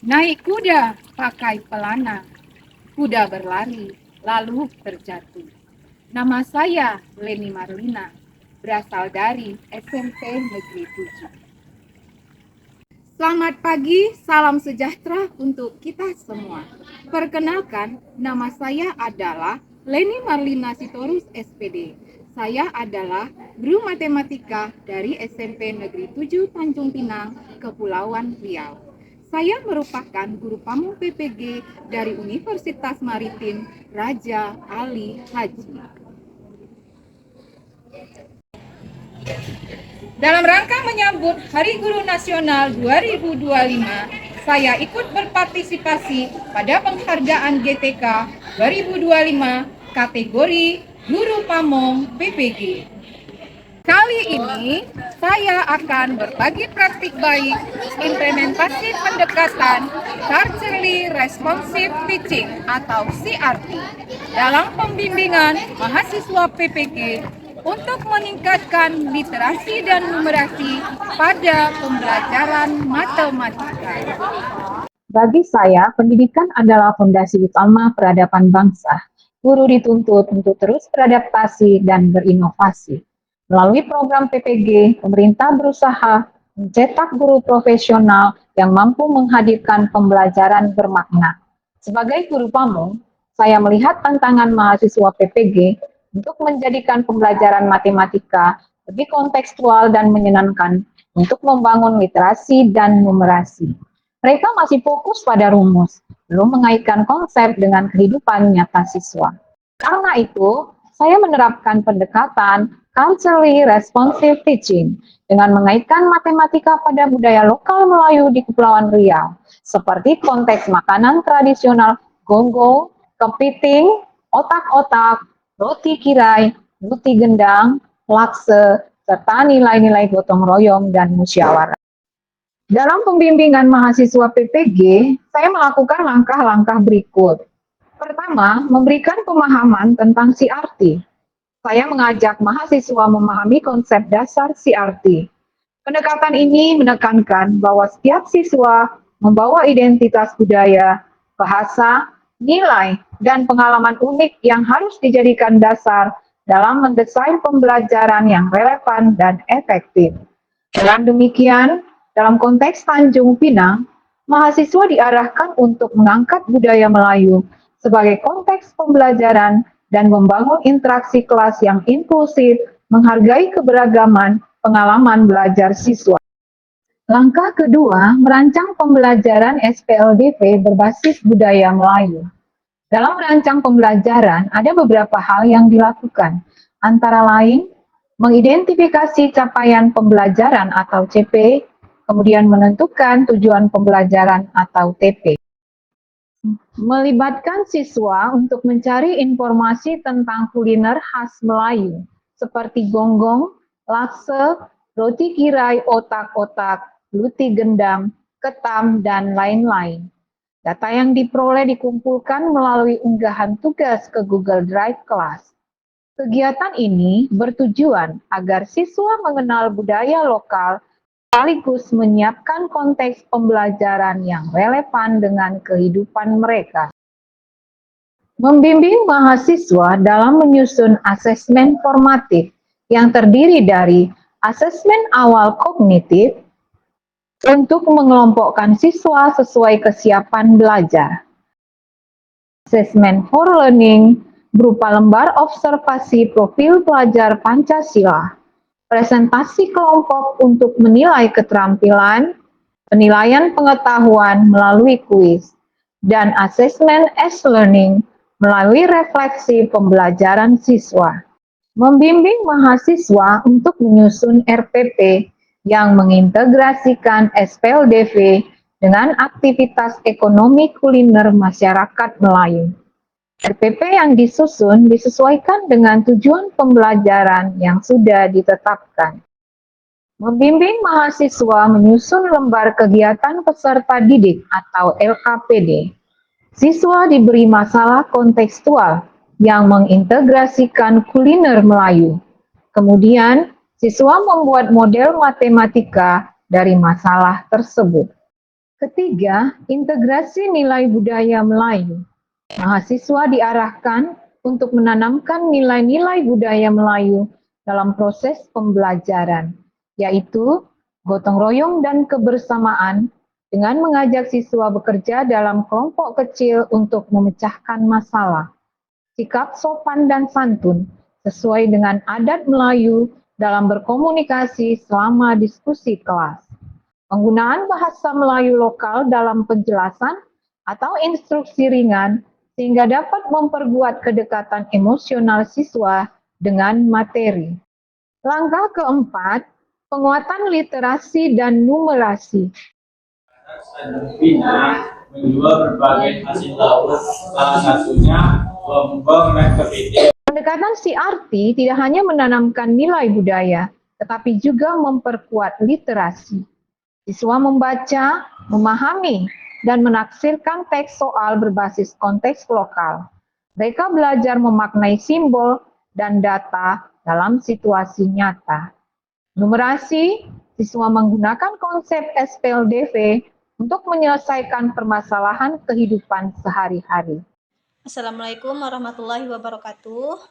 Naik kuda pakai pelana, kuda berlari lalu terjatuh. Nama saya Leni Marlina, berasal dari SMP Negeri 7. Selamat pagi, salam sejahtera untuk kita semua. Perkenalkan, nama saya adalah Leni Marlina Sitorus SPD. Saya adalah guru matematika dari SMP Negeri 7 Tanjung Pinang, Kepulauan Riau. Saya merupakan guru pamong PPG dari Universitas Maritim Raja Ali Haji. Dalam rangka menyambut Hari Guru Nasional 2025, saya ikut berpartisipasi pada penghargaan GTK 2025 kategori Guru Pamong PPG. Kali ini saya akan berbagi praktik baik implementasi pendekatan Culturally Responsive Teaching atau CRT dalam pembimbingan mahasiswa PPG untuk meningkatkan literasi dan numerasi pada pembelajaran matematika. Bagi saya, pendidikan adalah fondasi utama peradaban bangsa. Guru dituntut untuk terus beradaptasi dan berinovasi. Melalui program PPG, pemerintah berusaha mencetak guru profesional yang mampu menghadirkan pembelajaran bermakna. Sebagai guru pamong, saya melihat tantangan mahasiswa PPG untuk menjadikan pembelajaran matematika lebih kontekstual dan menyenangkan untuk membangun literasi dan numerasi. Mereka masih fokus pada rumus, belum mengaitkan konsep dengan kehidupan nyata siswa. Karena itu, saya menerapkan pendekatan culturally responsive teaching dengan mengaitkan matematika pada budaya lokal Melayu di Kepulauan Riau, seperti konteks makanan tradisional gonggong, kepiting, otak-otak, roti kirai, roti gendang, lakse, serta nilai-nilai gotong royong dan musyawarah. Dalam pembimbingan mahasiswa PPG, saya melakukan langkah-langkah berikut. Pertama, memberikan pemahaman tentang CRT. Saya mengajak mahasiswa memahami konsep dasar CRT. Pendekatan ini menekankan bahwa setiap siswa membawa identitas budaya, bahasa, nilai, dan pengalaman unik yang harus dijadikan dasar dalam mendesain pembelajaran yang relevan dan efektif. Dengan demikian, dalam konteks Tanjung Pinang, mahasiswa diarahkan untuk mengangkat budaya Melayu sebagai konteks pembelajaran dan membangun interaksi kelas yang inklusif, menghargai keberagaman pengalaman belajar siswa. Langkah kedua, merancang pembelajaran SPLDV berbasis budaya Melayu. Dalam merancang pembelajaran, ada beberapa hal yang dilakukan, antara lain, mengidentifikasi capaian pembelajaran atau CP, kemudian menentukan tujuan pembelajaran atau TP. Melibatkan siswa untuk mencari informasi tentang kuliner khas Melayu, seperti gonggong, lakse, roti kirai otak-otak, luti gendam, ketam, dan lain-lain. Data yang diperoleh dikumpulkan melalui unggahan tugas ke Google Drive kelas. Kegiatan ini bertujuan agar siswa mengenal budaya lokal sekaligus menyiapkan konteks pembelajaran yang relevan dengan kehidupan mereka. Membimbing mahasiswa dalam menyusun asesmen formatif yang terdiri dari asesmen awal kognitif untuk mengelompokkan siswa sesuai kesiapan belajar. Asesmen for learning berupa lembar observasi profil pelajar Pancasila, presentasi kelompok untuk menilai keterampilan, penilaian pengetahuan melalui kuis, dan asesmen as learning melalui refleksi pembelajaran siswa. Membimbing mahasiswa untuk menyusun RPP yang mengintegrasikan SPLDV dengan aktivitas ekonomi kuliner masyarakat Melayu. RPP yang disusun disesuaikan dengan tujuan pembelajaran yang sudah ditetapkan. Membimbing mahasiswa menyusun lembar kegiatan peserta didik atau LKPD. Siswa diberi masalah kontekstual yang mengintegrasikan kuliner Melayu. Kemudian, siswa membuat model matematika dari masalah tersebut. Ketiga, integrasi nilai budaya Melayu. Mahasiswa diarahkan untuk menanamkan nilai-nilai budaya Melayu dalam proses pembelajaran, yaitu gotong royong dan kebersamaan, dengan mengajak siswa bekerja dalam kelompok kecil untuk memecahkan masalah. Sikap sopan dan santun sesuai dengan adat Melayu dalam berkomunikasi selama diskusi kelas. Penggunaan bahasa Melayu lokal dalam penjelasan atau instruksi ringan sehingga dapat memperkuat kedekatan emosional siswa dengan materi. Langkah keempat, penguatan literasi dan numerasi. Bina menjual berbagai hasil laut, salah satunya lombong dan kepiting. Pendekatan CRT tidak hanya menanamkan nilai budaya, tetapi juga memperkuat literasi. Siswa membaca, memahami, dan menaksirkan teks soal berbasis konteks lokal. Mereka belajar memaknai simbol dan data dalam situasi nyata. Numerasi, siswa menggunakan konsep SPLDV untuk menyelesaikan permasalahan kehidupan sehari-hari. Assalamualaikum warahmatullahi wabarakatuh.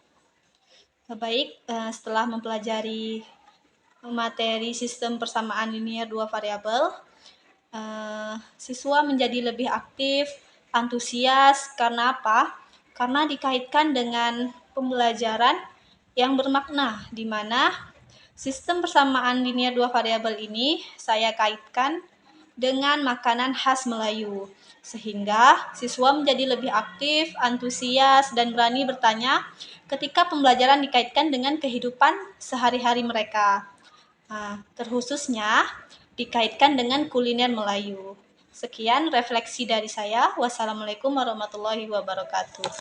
Baik, setelah mempelajari materi sistem persamaan linear dua variabel, siswa menjadi lebih aktif, antusias. Karena apa? Karena dikaitkan dengan pembelajaran yang bermakna, di mana sistem persamaan linear dua variabel ini saya kaitkan dengan makanan khas Melayu, sehingga siswa menjadi lebih aktif, antusias, dan berani bertanya ketika pembelajaran dikaitkan dengan kehidupan sehari-hari mereka. Terkhususnya dikaitkan dengan kuliner Melayu. Sekian refleksi dari saya. Wassalamualaikum warahmatullahi wabarakatuh.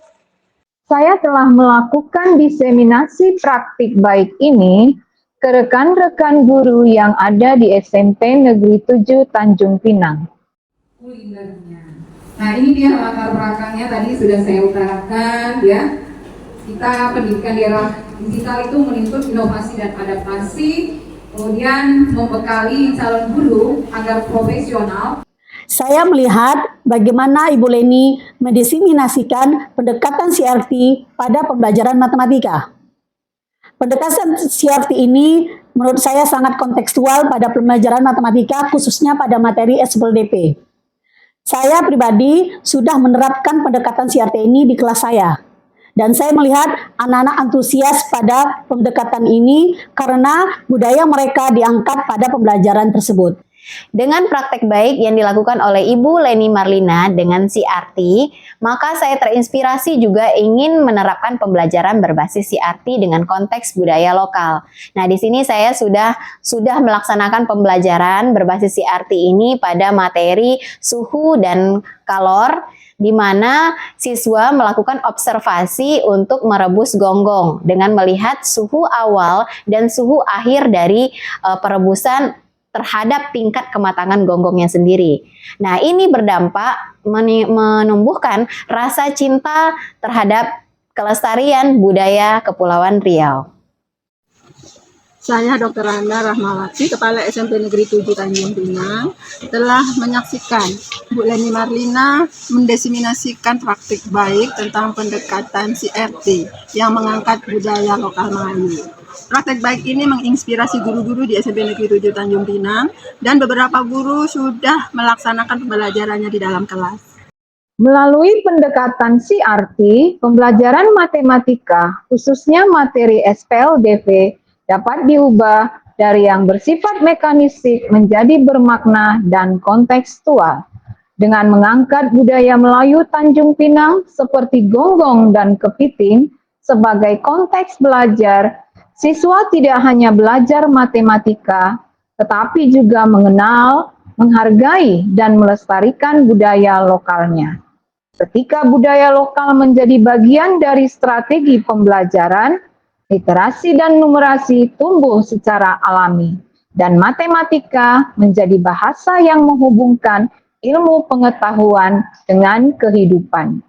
Saya telah melakukan diseminasi praktik baik ini ke rekan-rekan guru yang ada di SMP Negeri 7 Tanjung Pinang. Kulinernya. Nah, ini dia latar belakangnya tadi sudah saya utarakan ya. Kita pendidikan di era digital itu menuntut inovasi dan adaptasi, kemudian membekali calon guru agar profesional. Saya melihat bagaimana Ibu Leni mendiseminasikan pendekatan CRT pada pembelajaran matematika. Pendekatan CRT ini menurut saya sangat kontekstual pada pembelajaran matematika, khususnya pada materi SPLDP. Saya pribadi sudah menerapkan pendekatan CRT ini di kelas saya. Dan saya melihat anak-anak antusias pada pendekatan ini karena budaya mereka diangkat pada pembelajaran tersebut. Dengan praktek baik yang dilakukan oleh Ibu Leni Marlina dengan CRT, maka saya terinspirasi juga ingin menerapkan pembelajaran berbasis CRT dengan konteks budaya lokal. Nah, di sini saya sudah melaksanakan pembelajaran berbasis CRT ini pada materi suhu dan kalor, di mana siswa melakukan observasi untuk merebus gonggong dengan melihat suhu awal dan suhu akhir dari perebusan terhadap tingkat kematangan gonggongnya sendiri. Nah, ini berdampak menumbuhkan rasa cinta terhadap kelestarian budaya Kepulauan Riau. Saya Dr. Anda Rahmawati, Kepala SMP Negeri 7 Tanjung Pinang, telah menyaksikan Bu Leni Marlina mendiseminasikan praktik baik tentang pendekatan CRT yang mengangkat budaya lokal Melayu. Praktek baik ini menginspirasi guru-guru di SMP Negeri 7 Tanjung Pinang dan beberapa guru sudah melaksanakan pembelajarannya di dalam kelas. Melalui pendekatan CRT, pembelajaran matematika, khususnya materi SPLDV, dapat diubah dari yang bersifat mekanistik menjadi bermakna dan kontekstual. Dengan mengangkat budaya Melayu Tanjung Pinang seperti gonggong dan kepiting sebagai konteks belajar, siswa tidak hanya belajar matematika, tetapi juga mengenal, menghargai, dan melestarikan budaya lokalnya. Ketika budaya lokal menjadi bagian dari strategi pembelajaran, literasi dan numerasi tumbuh secara alami, dan matematika menjadi bahasa yang menghubungkan ilmu pengetahuan dengan kehidupan.